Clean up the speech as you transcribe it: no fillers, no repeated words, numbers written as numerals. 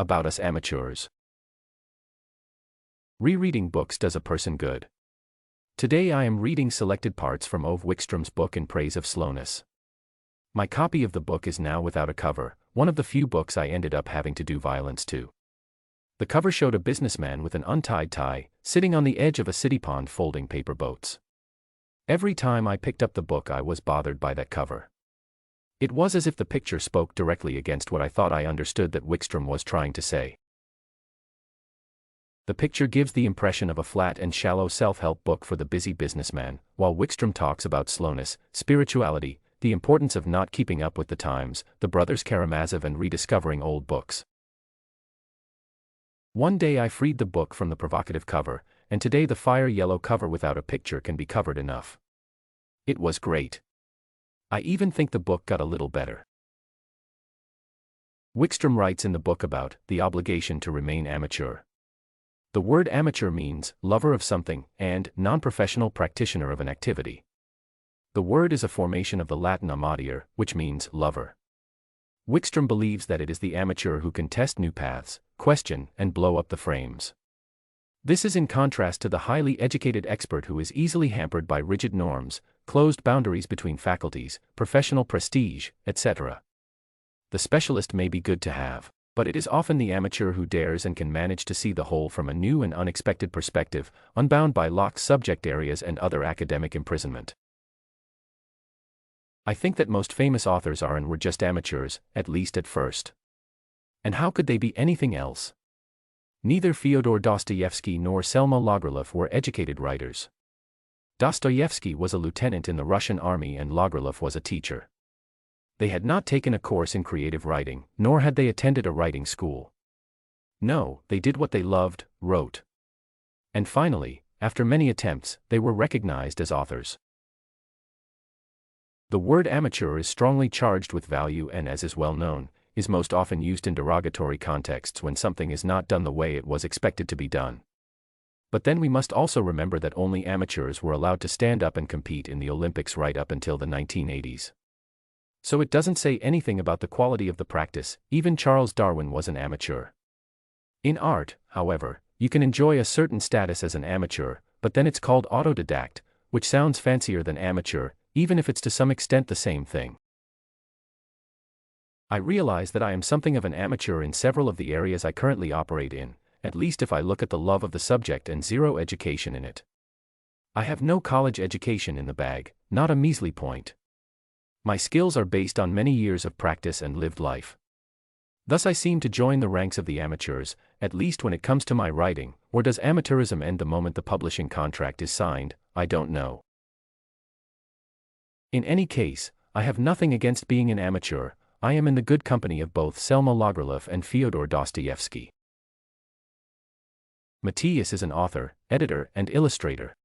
About us amateurs. Rereading books does a person good. Today I am reading selected parts from Ove Wikström's book In Praise of Slowness. My copy of the book is now without a cover, one of the few books I ended up having to do violence to. The cover showed a businessman with an untied tie, sitting on the edge of a city pond folding paper boats. Every time I picked up the book I was bothered by that cover. It was as if the picture spoke directly against what I thought I understood that Wikström was trying to say. The picture gives the impression of a flat and shallow self-help book for the busy businessman, while Wikström talks about slowness, spirituality, the importance of not keeping up with the times, the brothers Karamazov and rediscovering old books. One day I freed the book from the provocative cover, and today the fire yellow cover without a picture can be covered enough. It was great. I even think the book got a little better. Wikström writes in the book about the obligation to remain amateur. The word amateur means lover of something and non-professional practitioner of an activity. The word is a formation of the Latin amateur, which means lover. Wikström believes that it is the amateur who can test new paths, question, and blow up the frames. This is in contrast to the highly educated expert who is easily hampered by rigid norms, closed boundaries between faculties, professional prestige, etc. The specialist may be good to have, but it is often the amateur who dares and can manage to see the whole from a new and unexpected perspective, unbound by locked subject areas and other academic imprisonment. I think that most famous authors are and were just amateurs, at least at first. And how could they be anything else? Neither Fyodor Dostoevsky nor Selma Lagerlöf were educated writers. Dostoevsky was a lieutenant in the Russian army and Lagerlöf was a teacher. They had not taken a course in creative writing, nor had they attended a writing school. No, they did what they loved, wrote. And finally, after many attempts, they were recognized as authors. The word amateur is strongly charged with value and, as is well known, is most often used in derogatory contexts when something is not done the way it was expected to be done. But then we must also remember that only amateurs were allowed to stand up and compete in the Olympics right up until the 1980s. So it doesn't say anything about the quality of the practice. Even Charles Darwin was an amateur. In art, however, you can enjoy a certain status as an amateur, but then it's called autodidact, which sounds fancier than amateur, even if it's to some extent the same thing. I realize that I am something of an amateur in several of the areas I currently operate in, at least if I look at the love of the subject and zero education in it. I have no college education in the bag, not a measly point. My skills are based on many years of practice and lived life. Thus I seem to join the ranks of the amateurs, at least when it comes to my writing, or does amateurism end the moment the publishing contract is signed? I don't know. In any case, I have nothing against being an amateur. I am in the good company of both Selma Lagerlöf and Fyodor Dostoevsky. Mattias is an author, editor, and illustrator.